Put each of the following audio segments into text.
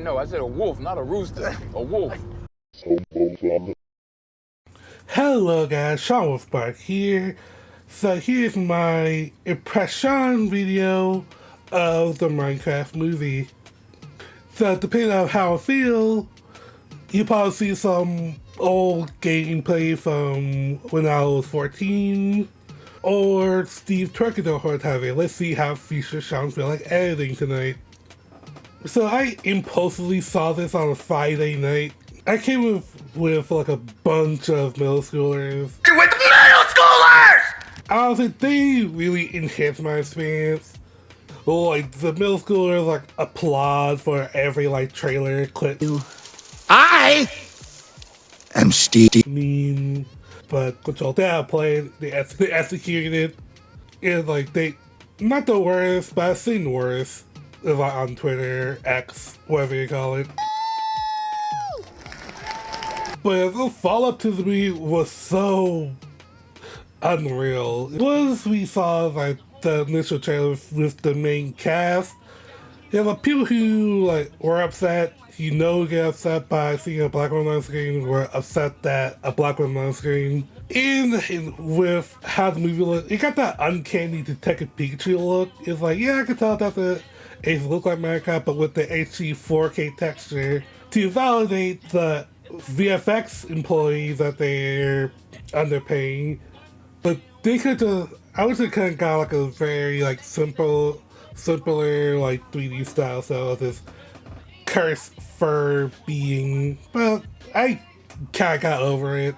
No, I said a wolf, not a rooster. A wolf. Hello guys, Sean was back here. So here's my impression video of the Minecraft movie. So depending on how I feel, you probably see some old gameplay from when I was 14, or Steve twerking the whole time. Let's see how future Sean feel like editing tonight. So I impulsively saw this on a Friday night. I came with like a bunch of middle schoolers. You with the middle schoolers! Honestly, they really enhanced my experience. Like, the middle schoolers, like, applaud for every, like, trailer clip. I am Steve. Mean, but control that played, they executed it. And, like, they, not the worst, but I've seen worse. Like, on Twitter, X, whatever you call it. But the follow-up to the movie was so unreal. Once we saw like the initial trailer with the main cast, there were people who like were upset. Get upset by seeing a black woman on screen. Were upset that a black woman on screen. And with how the movie looked, it got that uncanny Detective Pikachu look. It's like, yeah, I can tell that it looked like Minecraft, but with the HD 4K texture to validate the VFX employees that they're underpaying. But they could just, I wish they could have got like a very like simpler like 3D style, so this cursed fur being. But I kinda got over it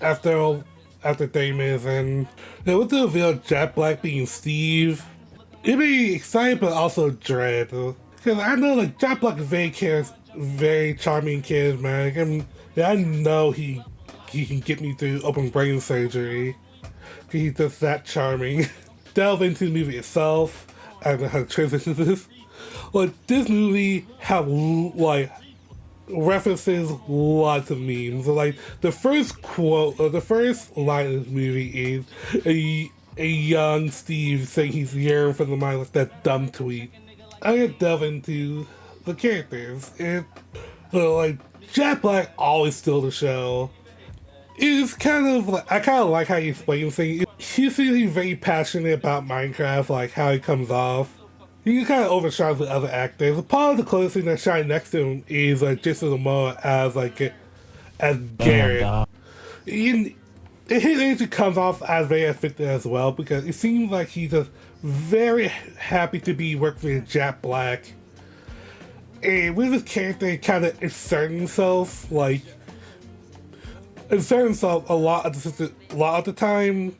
after 30 minutes, and with the reveal of Jack Black being Steve, it made me excited but also dread. Because I know like Jack Black is very charming kid, man. I know he can get me through open brain surgery. He's just that charming. Delve into the movie itself. I don't know how to transition this. Like, this movie have like references lots of memes. Like, the first quote or the first line of the movie is a young Steve saying he's yearning for the mind, like that dumb tweet. I'm gonna delve into the characters. And like Jack Black always stole the show. It's kind of like, I kind of like how he explains things. He's really very passionate about Minecraft, like how he comes off. He kind of overshines with other actors. Part of the closest thing that shine next to him is like Jason Momoa as Garrett. His energy comes off as very effective as well, because it seems like he's just very happy to be working with Jack Black. And with his character kind of inserting himself a lot of the time,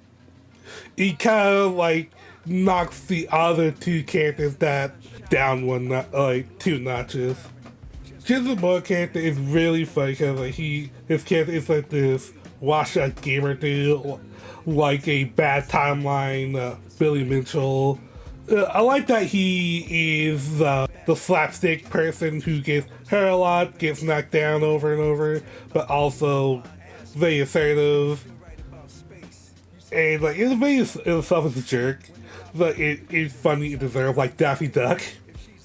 he kind of like knocks the other two characters that down two notches. Jason Momoa character is really funny because like his character is like this washed up gamer dude, like a bad timeline Billy Mitchell. I like that he is the slapstick person who gets hurt a lot, gets knocked down over and over, but also very assertive. And like, it's very himself as a jerk, but it's funny and deserved, like Daffy Duck.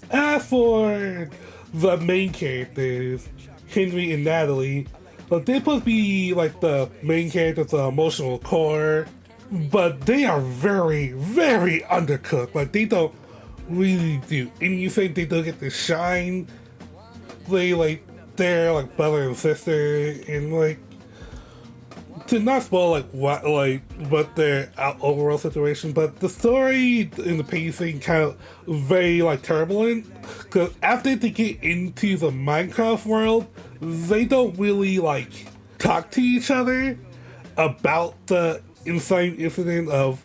As for the main characters, Henry and Natalie, they're supposed to be like the main characters, the emotional core, but they are very, very undercooked. Like, they don't really do anything. They don't get to shine. They're like brother and sister, and like, to not spoil what their overall situation, but the story and the pacing kind of very like turbulent, because after they get into the Minecraft world, they don't really like talk to each other about the insane incident of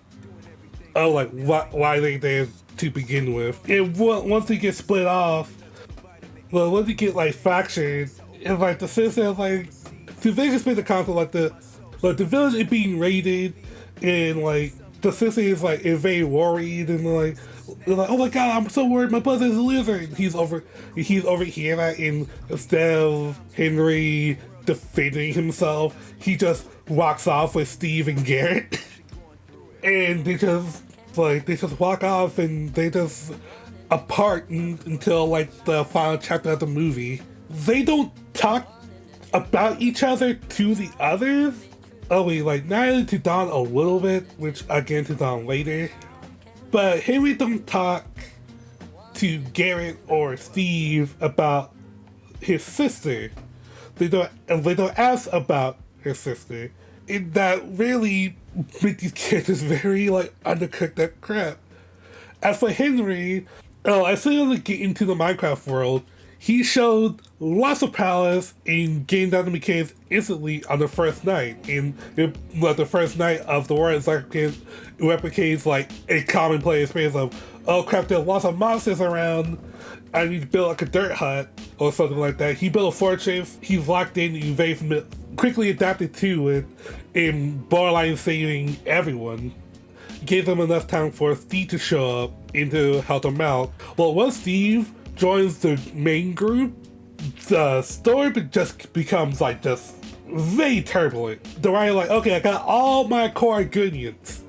like why they there to begin with. And once they get split off, well, once they get like fractured, it's like the sister like, so they just made the concept like the village is being raided, and like the sister is like is very worried, and like, oh my god, I'm so worried, my brother's a lizard. He's over here, and instead of Henry defending himself, he just walks off with Steve and Garrett. And they just walk off, and they just apart until like the final chapter of the movie. They don't talk about each other to the others. Oh wait, like not only to Don a little bit, which again to Don later. But Henry don't talk to Garrett or Steve about his sister. They don't ask about her sister. And that really make these characters very like undercooked at crap. As for Henry, as soon as we get into the Minecraft world, he showed lots of prowess in getting down the mechanics instantly on the first night. And the first night of the world replicates like a commonplace experience of, oh crap, there's lots of monsters around, I need to build like a dirt hut or something like that. He built a fortress, he's locked in, he's very quickly adapted to it, and borderline saving everyone. Gave them enough time for Steve to show up and to help them out. Well, once Steve joins the main group, the story just becomes like just very turbulent. The writer like, okay, I got all my core ingredients.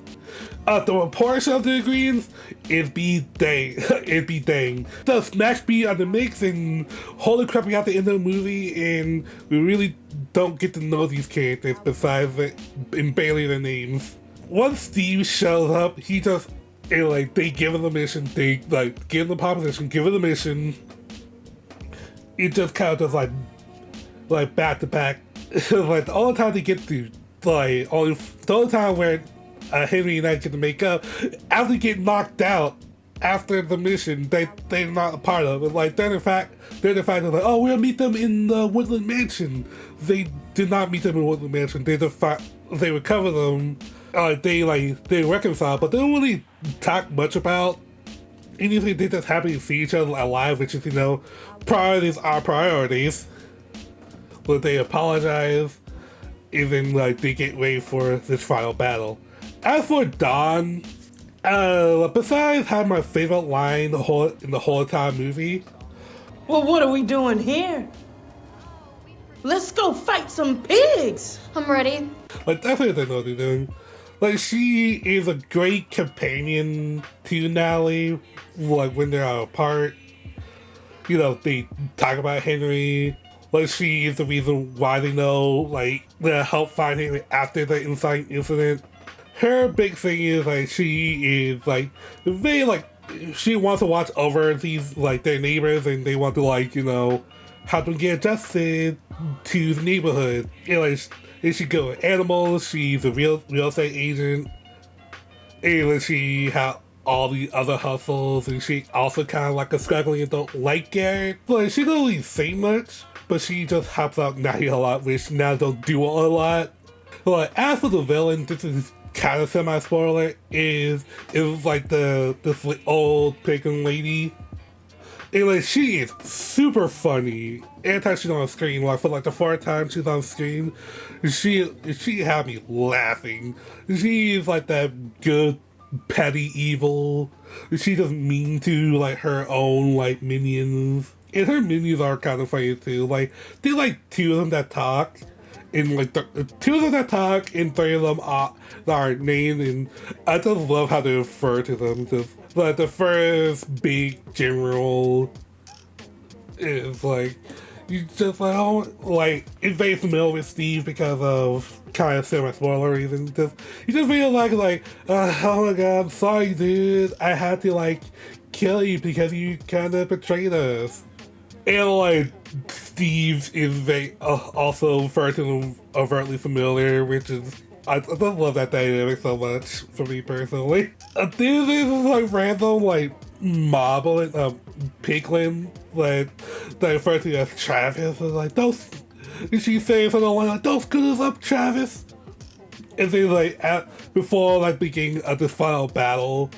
The portion of the ingredients, it'd be dang. The smash beat on the mix, and holy crap, we got the end of the movie, and we really don't get to know these characters besides and barely their names. Once Steve shows up, he just, and like, they give him the mission, they like give him the proposition, give him the mission. It just kind of just like back to back. Like the only time they get to the only time where Henry and I get to make up after they get knocked out after the mission, they're not a part of it. Like they're the fact like, oh, we'll meet them in the Woodland Mansion. They did not meet them in Woodland Mansion. They recover them. They reconcile, but they don't really talk much about anything. They just happy to see each other alive, which is, priorities are priorities. But they apologize, and then like they get ready for this final battle. As for Don, besides having my favorite line in the whole entire movie, well, what are we doing here? Let's go fight some pigs. I'm ready. like that's what they know they're doing. Like she is a great companion to Natalie. Like when they're apart, they talk about Henry. Like she is the reason why they know, like, they help find Henry after the incident. Her big thing is like she is like very like she wants to watch over these like their neighbors, and they want to like help them get adjusted to the neighborhood. And she go with animals. She's a real estate agent, and she has all the other hustles, and she also kind of like a struggling and don't like Garrett. Like she don't really say much, but she just helps out Natty a lot, which now don't do a lot. Like as for the villain, this is kind of semi-spoiler, it was like this like, old pagan lady. And like she is super funny. Anytime she's on screen, like for like the fourth time she's on screen, she had me laughing. She is like that good petty evil. She doesn't mean to like her own like minions. And her minions are kind of funny too. Like they like two of them that talk. And like two of them that talk, and three of them are named, and I just love how they refer to them. Just like the first big general is like you just like, oh, like it's very familiar with Steve because of kind of semi-spoiler reasons. You just feel like oh my god, I'm sorry dude, I had to like kill you because you kind of betrayed us. And like Steve is very also referred to them overtly familiar, which is I just love that dynamic so much for me personally. This is like random like mob piglin that refer to as Travis. And like those, and she says something like don't screw us up, Travis. And then like before like beginning of this final battle,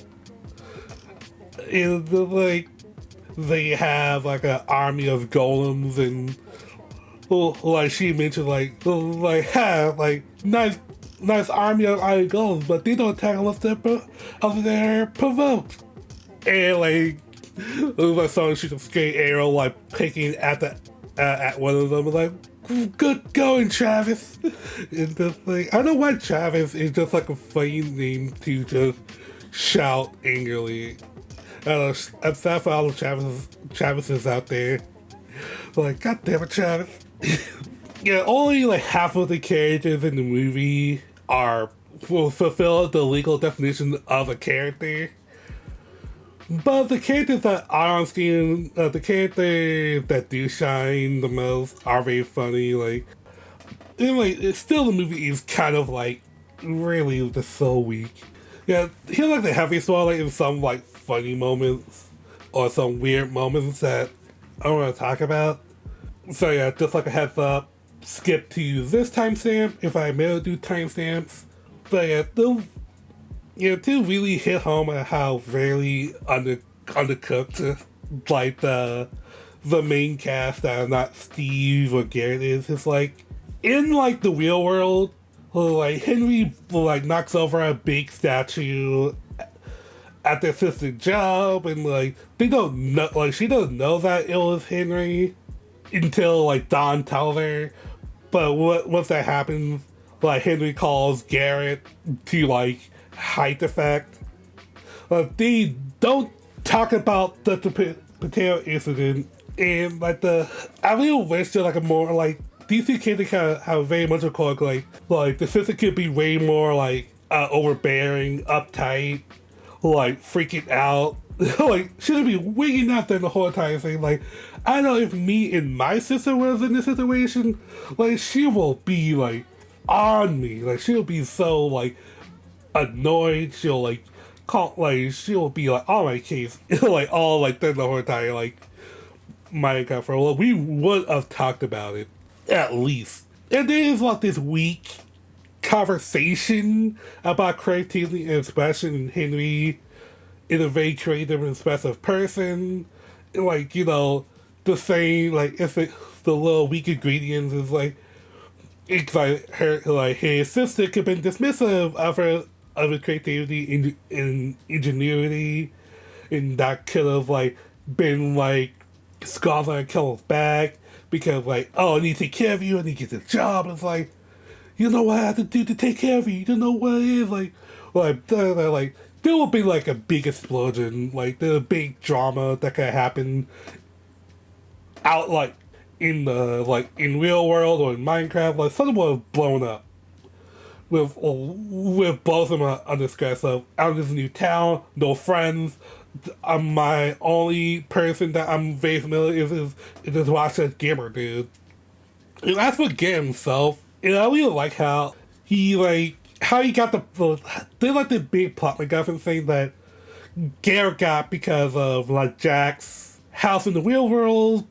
is like they have like an army of golems, and like she mentioned like nice army of iron golems, but they don't attack unless they're provoked. And like it was like someone shoots a straight arrow like picking at one of them, like good going Travis. And just like I don't know why Travis is just like a funny name to just shout angrily. I'm sad for all the Travises out there. Like, God damn it, Travis. Yeah, only like half of the characters in the movie will fulfill the legal definition of a character. But the characters that are on screen, the characters that do shine the most are very funny. Like, and like, still the movie is kind of like really just so weak. Yeah, here's like the heaviest one, like in some like funny moments or some weird moments that I want to talk about. So yeah, just like a heads up, skip to this timestamp if I may do timestamps. But yeah, to really hit home at how very undercooked like the main cast that are not Steve or Garrett is. It's like in like the real world, like Henry like knocks over a big statue at their sister's job, and like they don't know, like she doesn't know that it was Henry until like Don tells her. But once that happens, like Henry calls Garrett to like hide the fact. They don't talk about the potato incident, and like I really wish there like a more like these two kids kind of have very much a quirk. Like the sister could be way more like overbearing, uptight, like freaking out. Like shouldn't be wigging out there the whole time thing. Like I know if me and my sister was in this situation, like she will be like on me. Like she'll be so like annoyed. She'll like call, like she'll be like on my case, like all like the whole time. Like my God, for well, we would have talked about it at least. And there is like this weak conversation about creativity and expression, and Henry is a very creative and expressive person. And, like, you know, the same like it's like the little weak ingredients is like it's like his sister could have been dismissive of her creativity and ingenuity, and that could have like been like Scotland and Kellen's back because like, oh, I need to take care of you, I need to get the job. It's like, you know what I have to do to take care of you, you know what it is, like there will be like a big explosion, like the big drama that could happen out like in the like in real world or in Minecraft, like something would have blown up with both of them on the stress of out of this new town, no friends. My only person that I'm very familiar is this Rochester gamer dude. And as for Garrett himself, and I really like how he got they like the big plot MacGuffin thing that Garrett got because of like Jack's house in the real world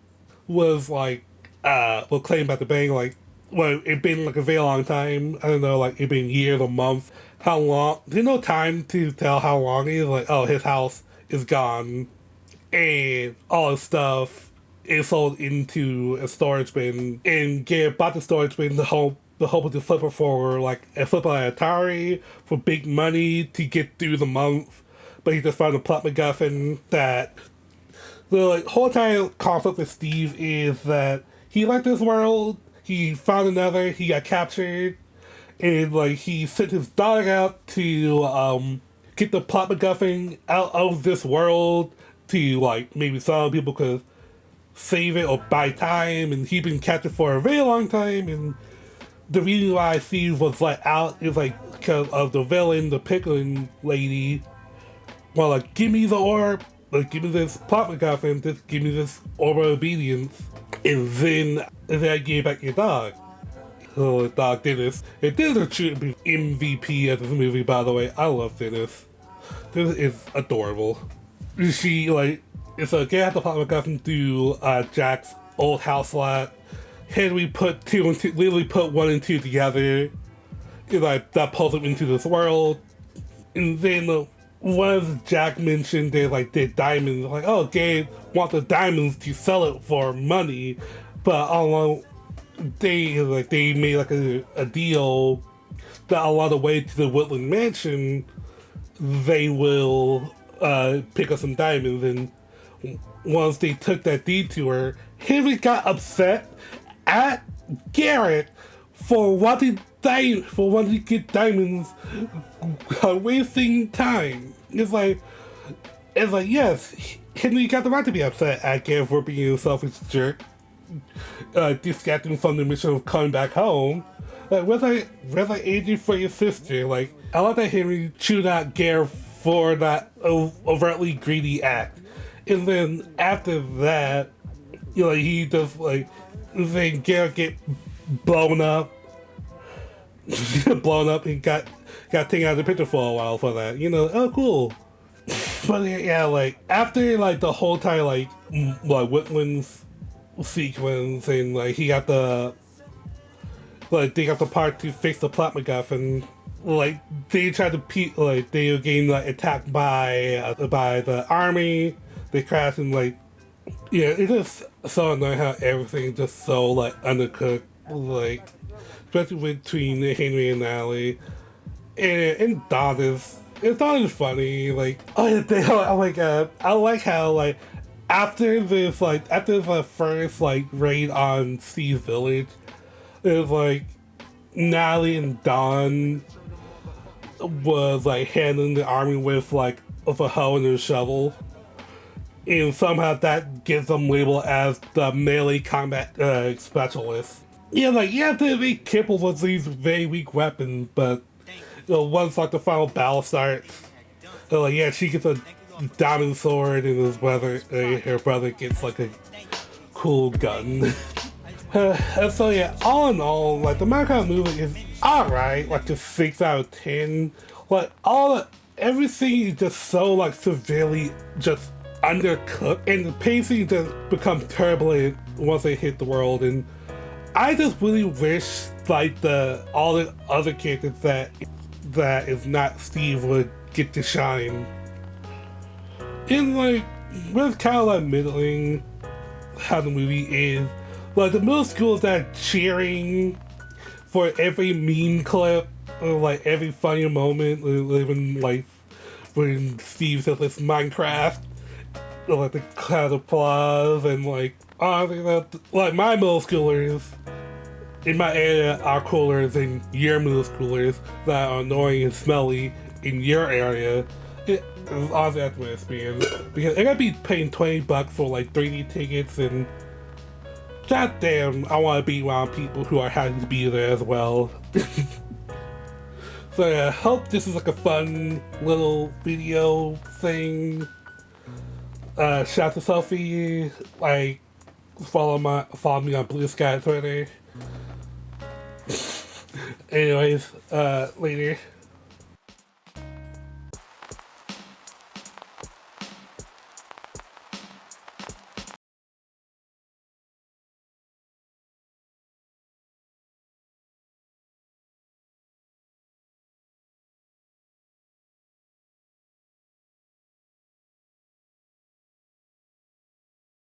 was like was claimed by the bank, like well, it been like a very long time. I don't know, like it been years or months. How long? There's no time to tell how long it is. Like, oh, his house is gone, and all his stuff is sold into a storage bin. And Garrett bought the storage bin the hope of the flipper for like a flipper at Atari for big money to get through the month. But he just found a plot MacGuffin that the like whole time conflict with Steve is that he liked this world. He found another, he got captured, and like he sent his dog out to get the plot MacGuffin out of this world to like maybe some people could save it or buy time, and he'd been captured for a very long time. And the reason why Steve was like out is like because of the villain, the pickling lady. Well, like, give me the orb, like give me this plot MacGuffin, just give me this orb of obedience, and then I gave back your dog. Oh, dog Dennis. And Dennis should be MVP of this movie, by the way. I love Dennis. Dennis is adorable. She, like, it's a get the plot MacGuffin through Jack's old house lot. Henry put literally put one and two together. And, like, that pulls him into this world. And then once Jack mentioned their diamonds, like, oh, Gabe wants the diamonds to sell it for money, but along they made like a deal that along the way to the Woodland Mansion, they will pick up some diamonds. And once they took that detour, Henry got upset at Garrett for wanting to get diamonds, wasting time. It's like, It's like, yes, Henry got the right to be upset at Gareth for being a selfish jerk, distracting from the mission of coming back home. Like, was I angry for your sister? Like, I like that Henry chewed out Gareth for that overtly greedy act. And then after that, he just, like, saying Gareth get blown up. Blown up and got taken out of the picture for a while for that. Oh, cool. But yeah, like, after, like, the whole time, like Whitman's sequence, and, like, he got the, like, they got the part to fix the plot MacGuffin, like, they tried to, like, they were getting, like, attacked by the army, they crashed, and, like, yeah, it's just so annoying how everything's just so, like, undercooked, like, especially between Henry and Natalie, and Dawn is funny. Like, oh my god, I like how, like, after this first, like, raid on Steve's village, it was like Natalie and Dawn was, like, handling the army with a hoe and a shovel, and somehow that gives them labeled as the melee combat specialist. Yeah, like, you have to be capable with these very weak weapons, but once, like, the final battle starts, like, yeah, she gets a diamond sword, and her brother gets, like, a cool gun. And so, yeah, all in all, like, the Minecraft movie is alright, like, a 6 out of 10. Like, everything is just so, like, severely just undercooked, and the pacing just becomes turbulent once they hit the world, and I just really wish, like, all the other characters that is not Steve would get to shine. And, like, it's kind of, like, middling how the movie is. Like, the middle schools that are cheering for every meme clip, or, like, every funny moment, living, like, when Steve says it's Minecraft, or, like, the crowd applause, and, like, honestly, like, my middle schoolers in my area are cooler than your middle schoolers that are annoying and smelly in your area. It was honestly that's my experience, because I gotta be paying $20 for, like, 3D tickets, and goddamn, I want to be around people who are happy to be there as well. So yeah, I hope this is, like, a fun little video thing. Shout out to Sophie, like, follow me on Blue Sky Twitter. Anyways, later.